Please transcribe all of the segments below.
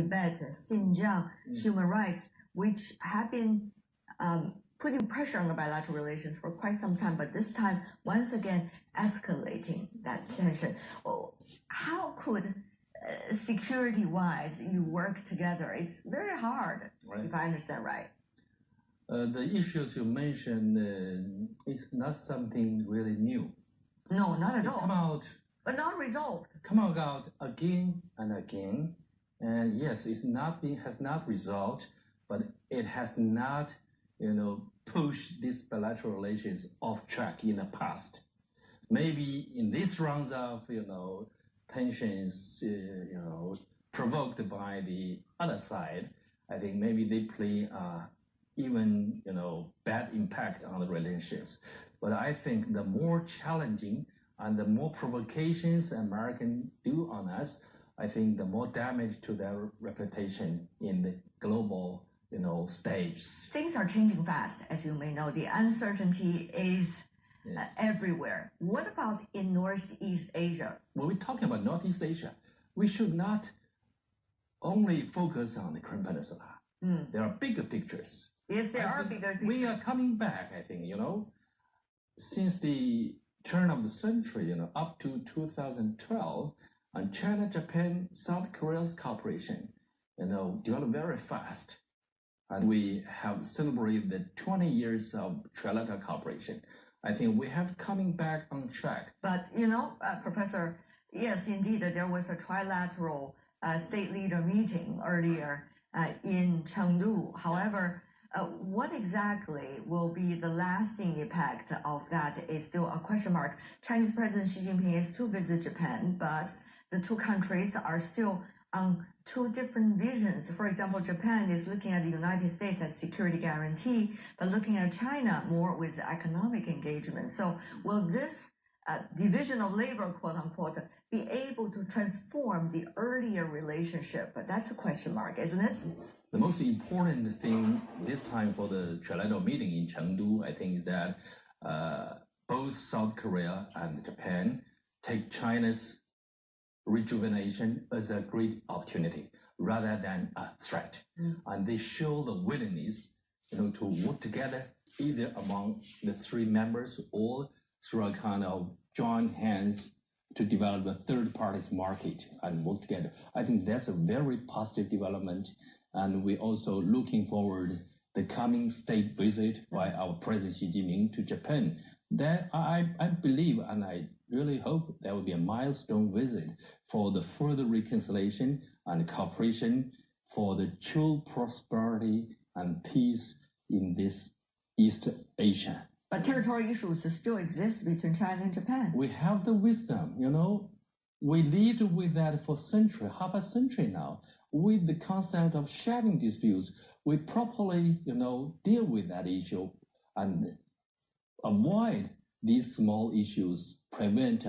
Tibet, Xinjiang, human rights, which have been putting pressure on the bilateral relations for quite some time, but this time, once again, escalating that tension. Well, how could security-wise you work together? It's very hard, right, if I understand right. The issues you mentioned is not something really new. No, not at all. Come out, but not resolved. Come out again and again, and yes, has not resolved, but it has not, pushed these bilateral relations off track in the past. Maybe in these rounds of, tensions, provoked by the other side, I think maybe they play even, bad impact on the relationships. But I think the more challenging and the more provocations Americans do on us, I think the more damage to their reputation in the global, stage. Things are changing fast, as you may know. The uncertainty is everywhere. What about in Northeast Asia? When we're talking about Northeast Asia, we should not only focus on the Korean Peninsula. There are bigger pictures. Yes, there are bigger pictures. We are coming back, I think, since the turn of the century, up to 2012, and China, Japan, South Korea's cooperation, developed very fast. And we have celebrated the 20 years of trilateral cooperation. I think we have coming back on track. But, Professor, yes, indeed, there was a trilateral state leader meeting earlier in Chengdu. However, what exactly will be the lasting impact of that is still a question mark. Chinese President Xi Jinping is to visit Japan, but the two countries are still on two different visions. For example, Japan is looking at the United States as security guarantee, but looking at China more with economic engagement. So will this division of labor, quote unquote, be able to transform the earlier relationship? That's a question mark, isn't it? The most important thing this time for the trilateral meeting in Chengdu, I think, is that both South Korea and Japan take China's rejuvenation as a great opportunity rather than a threat. And they show the willingness, to work together either among the three members or through a kind of joint hands to develop a third party's market and work together. I think that's a very positive development. And we're also looking forward the coming state visit by our President Xi Jinping to Japan. That I believe and I really hope that will be a milestone visit for the further reconciliation and cooperation for the true prosperity and peace in this East Asia. But territorial issues still exist between China and Japan. We have the wisdom, we lived with that for half a century now. With the concept of sharing disputes, we properly, deal with that issue and avoid these small issues, prevent,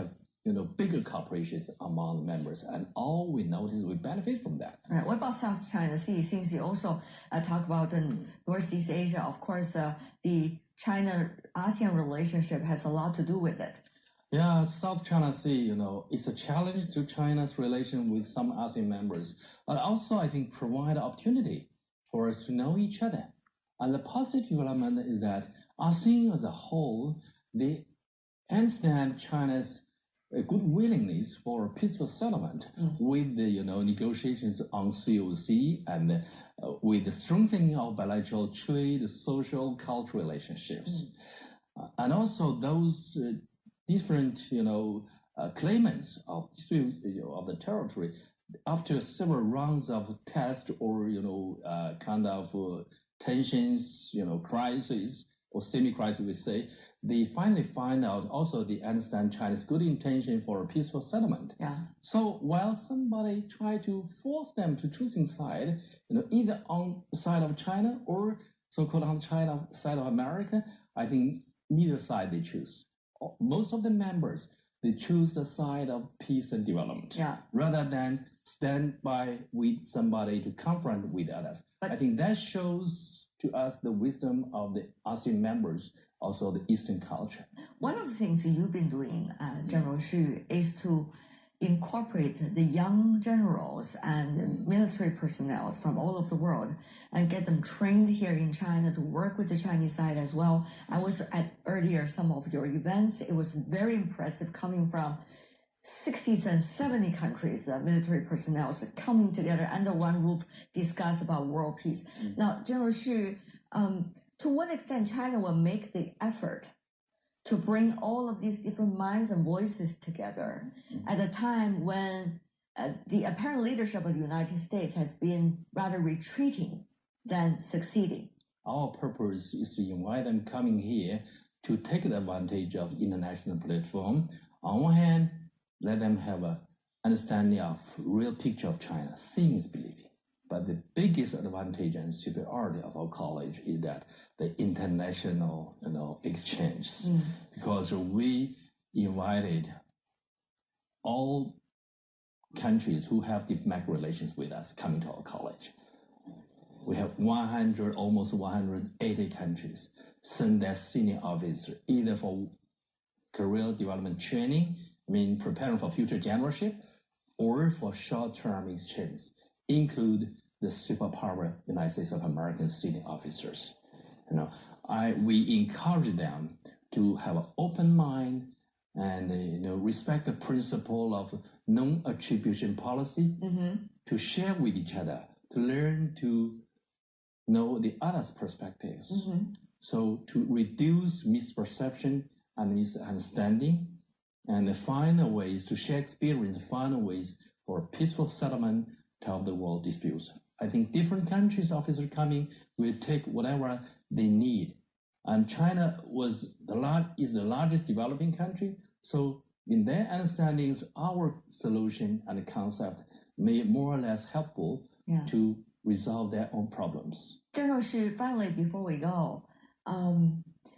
bigger cooperations among members. And all we notice, we benefit from that. Right. What about South China Sea? Since you also talk about Northeast Asia, of course, the China-ASEAN relationship has a lot to do with it. Yeah, South China Sea, it's a challenge to China's relation with some ASEAN members, but also I think provide opportunity for us to know each other. And the positive development is that ASEAN as a whole, they understand China's good willingness for a peaceful settlement with the negotiations on COC and with the strengthening of bilateral trade, social, cultural relationships. And also those different, claimants of the territory, after several rounds of tests or, kind of tensions, crisis or semi-crisis, we say, they finally find out also they understand China's good intention for a peaceful settlement. Yeah. So while somebody try to force them to choosing side, either on the side of China or so-called on China side of America, I think neither side they choose. Most of the members, they choose the side of peace and development rather than stand by with somebody to confront with others. But I think that shows to us the wisdom of the ASEAN members, also the Eastern culture. One of the things you've been doing, General Xu, is to incorporate the young generals and military personnel from all over the world and get them trained here in China to work with the Chinese side as well. I was at earlier some of your events. It was very impressive coming from 60s and 70 countries, military personnel coming together under one roof, discuss about world peace. Now, General Xu, to what extent China will make the effort to bring all of these different minds and voices together at a time when the apparent leadership of the United States has been rather retreating than succeeding? Our purpose is to invite them coming here to take advantage of the international platform. On one hand, let them have an understanding of real picture of China. Seeing is believing. But the biggest advantage and superiority of our college is that the international, exchange, because we invited all countries who have diplomatic relations with us coming to our college. We have almost 180 countries send their senior officer either for career development training, preparing for future generalship, or for short-term exchange, include the superpower United States of America senior officers. We encourage them to have an open mind and respect the principle of non-attribution policy, to share with each other, to learn to know the other's perspectives. So to reduce misperception and misunderstanding, and find ways to share experience, find ways for peaceful settlement of the world disputes. I think different countries' officers coming will take whatever they need. And China is the largest developing country, so in their understandings, our solution and concept may more or less helpful to resolve their own problems. General Xu, finally, before we go,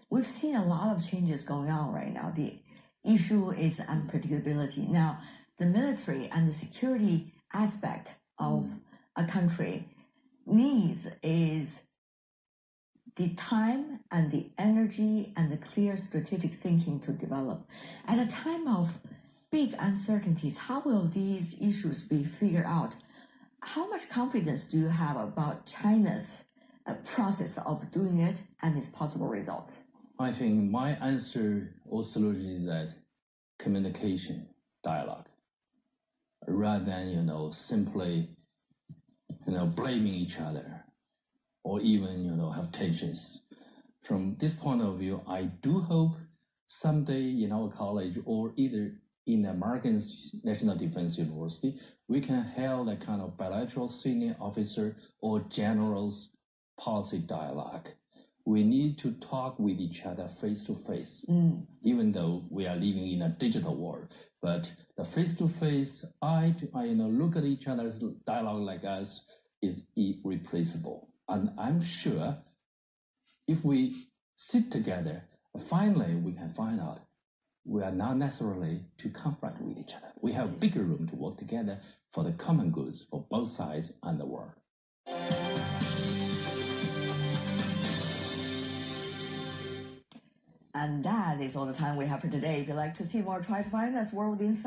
we've seen a lot of changes going on right now. The issue is unpredictability. Now, the military and the security aspect of a country needs is the time and the energy and the clear strategic thinking to develop. At a time of big uncertainties, how will these issues be figured out? How much confidence do you have about China's process of doing it and its possible results? I think my answer or solution is that communication, dialogue, rather than simply blaming each other or even have tensions. From this point of view, I do hope someday in our college or either in the American National Defense University, we can hold a kind of bilateral senior officer or general's policy dialogue. We need to talk with each other face to face, even though we are living in a digital world. But the face to face, eye to eye, look at each other's dialogue like us is irreplaceable. And I'm sure if we sit together, finally we can find out we are not necessarily to confront with each other. We have bigger room to work together for the common goods for both sides and the world. And that is all the time we have for today. If you'd like to see more, try to find us World Insight.